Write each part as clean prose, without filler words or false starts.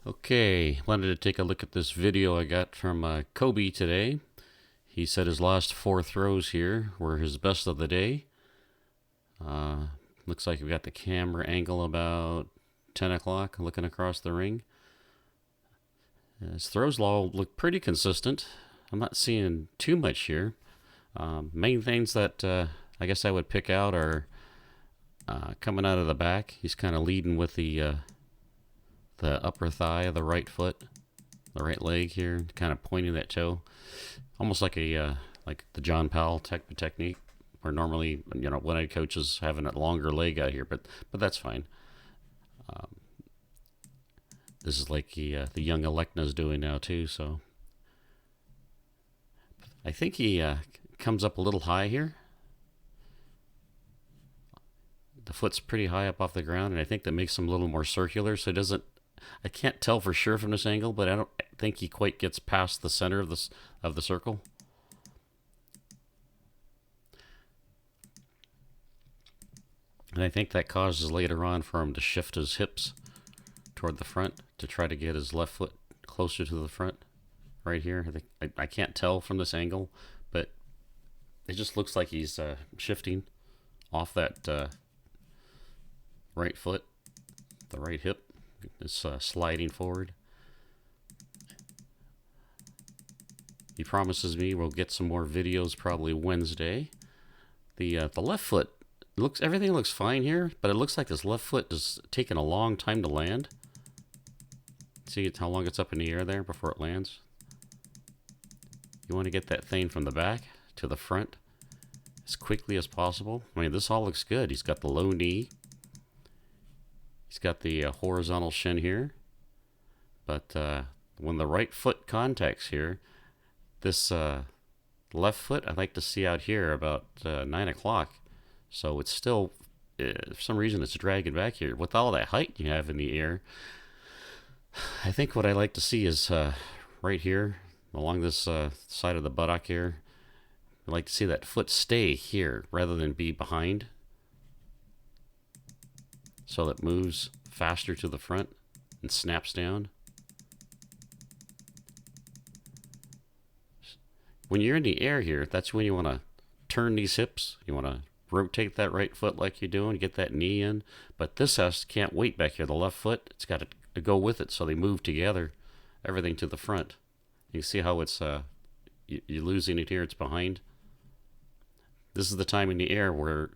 Okay, wanted to take a look at this video I got from Kobi today. He said his last 4 throws here were his best of the day. Uh, Looks like we got the camera angle about 10 o'clock looking across the ring. His throws all look pretty consistent. I'm not seeing too much here. Main things that I guess I would pick out are coming out of the back. He's kind of leading with the upper thigh of the right foot, the right leg here, kind of pointing that toe, almost like a like the John Powell type of technique, where normally one-eyed coaches having a longer leg out here, but that's fine. This is like the young Elecna's doing now too, so I think he comes up a little high here. The foot's pretty high up off the ground, and I think that makes him a little more circular, so it doesn't. I can't tell for sure from this angle, but I don't think he quite gets past the center of the circle. And I think that causes later on for him to shift his hips toward the front to try to get his left foot closer to the front. Right here, I can't tell from this angle, but it just looks like he's shifting off that right foot, the right hip. It's sliding forward. He promises me we'll get some more videos probably Wednesday. The left foot everything looks fine here, but it looks like this left foot is taking a long time to land. See how long it's up in the air there before it lands. You want to get that thing from the back to the front as quickly as possible. I mean, this all looks good. He's got the low knee. He's got the horizontal shin here. But when the right foot contacts here, this left foot I'd like to see out here about 9 o'clock. So it's still, for some reason, it's dragging back here. With all that height you have in the air, I think what I like to see is right here, along this side of the buttock here. I'd like to see that foot stay here rather than be behind, so that it moves faster to the front and snaps down. When you're in the air here, that's when you want to turn these hips. You want to rotate that right foot like you're doing, get that knee in. But this can't wait back here. The left foot, it's got to go with it, so they move together, everything to the front. You can see how it's you're losing it here. It's behind. This is the time in the air where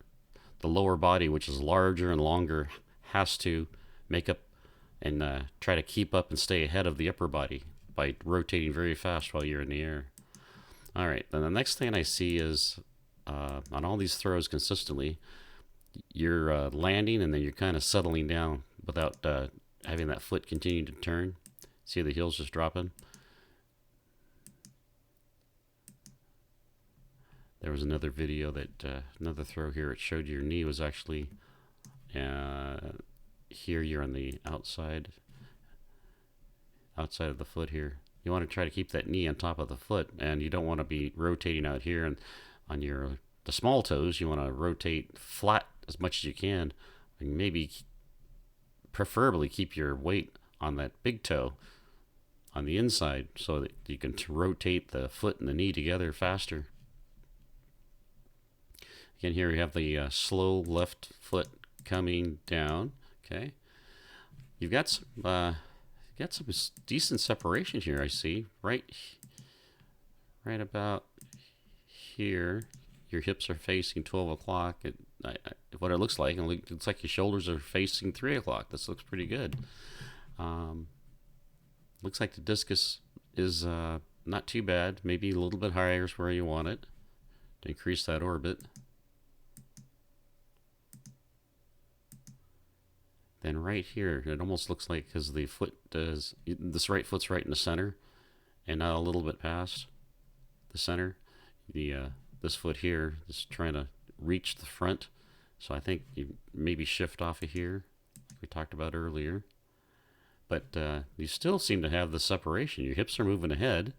the lower body, which is larger and longer, has to make up and try to keep up and stay ahead of the upper body by rotating very fast while you're in the air. All right, then the next thing I see is on all these throws consistently, you're landing and then you're kind of settling down without having that foot continue to turn. See the heels just dropping? There was another video that, another throw here, it showed your knee was actually, here you're on the outside of the foot here. You want to try to keep that knee on top of the foot, and you don't want to be rotating out here. And on the small toes, you want to rotate flat as much as you can, and maybe preferably keep your weight on that big toe on the inside so that you can rotate the foot and the knee together faster. Again, here we have the slow left foot coming down. Okay, you've got some decent separation here. I see right about here. Your hips are facing 12 o'clock. What it looks like, it looks like your shoulders are facing 3 o'clock. This looks pretty good. Looks like the discus is not too bad. Maybe a little bit higher is where you want it to increase that orbit. Then right here, it almost looks like, because the foot does, this right foot's right in the center, and not a little bit past the center. This foot here is trying to reach the front, so I think you maybe shift off of here, like we talked about earlier. But you still seem to have the separation. Your hips are moving ahead,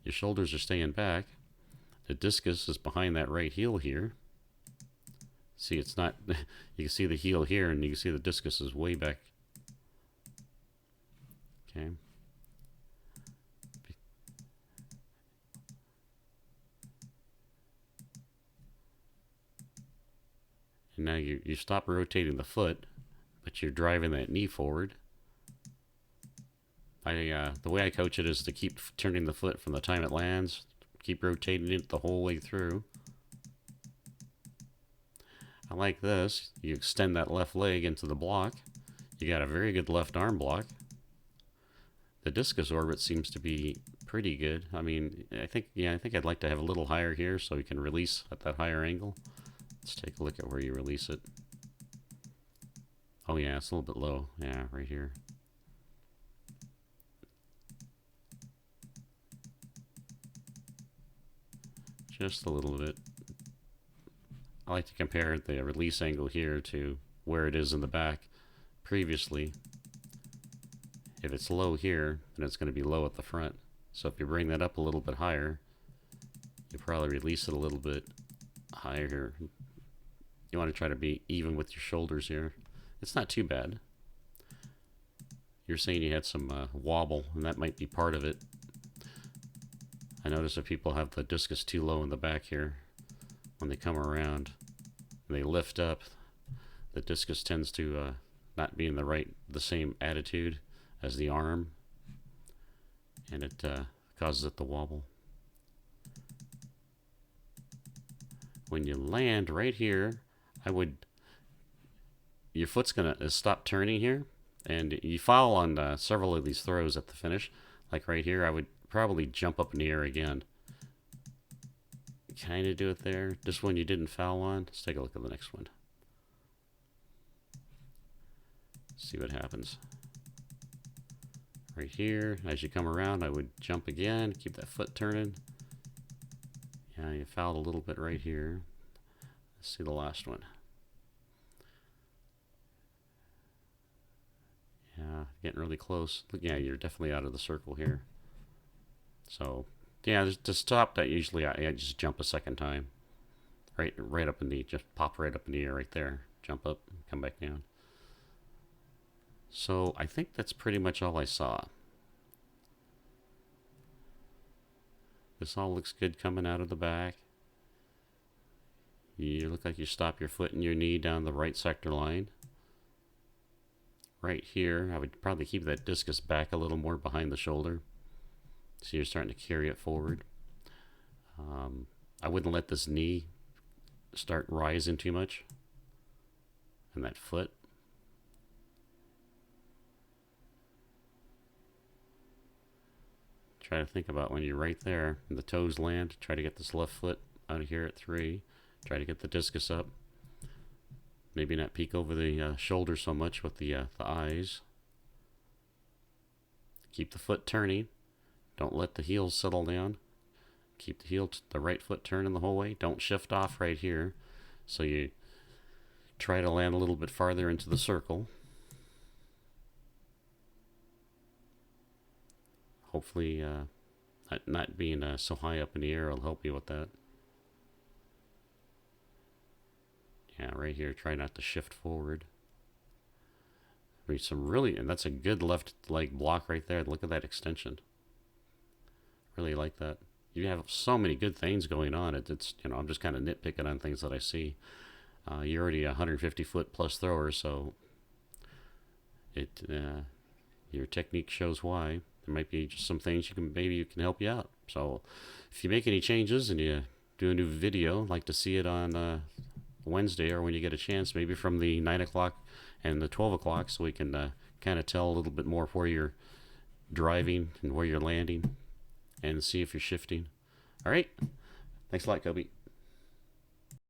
your shoulders are staying back. The discus is behind that right heel here. See, it's not, you can see the heel here, and you can see the discus is way back. Okay. And now you stop rotating the foot, but you're driving that knee forward. The way I coach it is to keep turning the foot from the time it lands, keep rotating it the whole way through. I like this. You extend that left leg into the block. You got a very good left arm block. The discus orbit seems to be pretty good. I mean, I think I'd like to have a little higher here so we can release at that higher angle. Let's take a look at where you release it. Oh yeah, it's a little bit low. Yeah, right here. Just a little bit. I like to compare the release angle here to where it is in the back previously. If it's low here, then it's going to be low at the front. So if you bring that up a little bit higher, you probably release it a little bit higher here. You want to try to be even with your shoulders here. It's not too bad. You're saying you had some wobble, and that might be part of it. I notice that people have the discus too low in the back here. When they come around and they lift up, the discus tends to not be in the same attitude as the arm, and it causes it to wobble. When you land right here, your foot's gonna stop turning here, and you foul on several of these throws at the finish. Like right here, I would probably jump up in the air again. Kind of do it there. This one you didn't foul on. Let's take a look at the next one. See what happens. Right here, as you come around, I would jump again, keep that foot turning. Yeah, you fouled a little bit right here. Let's see the last one. Yeah, getting really close. Yeah, you're definitely out of the circle here. So, yeah, to stop that, usually I just jump a second time. Right up in the, just pop right up in the air right there. Jump up, come back down. So, I think that's pretty much all I saw. This all looks good coming out of the back. You look like you stop your foot and your knee down the right sector line. Right here, I would probably keep that discus back a little more behind the shoulder. So you're starting to carry it forward. I wouldn't let this knee start rising too much. And that foot. Try to think about when you're right there and the toes land. Try to get this left foot out of here at 3. Try to get the discus up. Maybe not peek over the shoulder so much with the eyes. Keep the foot turning. Don't let the heels settle down. Keep the right foot turning the whole way. Don't shift off right here. So you try to land a little bit farther into the circle. Hopefully not being so high up in the air will help you with that. Yeah, right here, try not to shift forward. And that's a good left leg block right there. Look at that extension. Really like that. You have so many good things going on. It's I'm just kind of nitpicking on things that I see. You're already a 150 foot plus thrower, so your technique shows why. There might be just some things you can help you out. So if you make any changes and you do a new video, I'd like to see it on Wednesday, or when you get a chance, maybe from the 9 o'clock and the 12 o'clock, so we can kind of tell a little bit more where you're driving and where you're landing and see if you're shifting. All right. Thanks a lot, Kobi.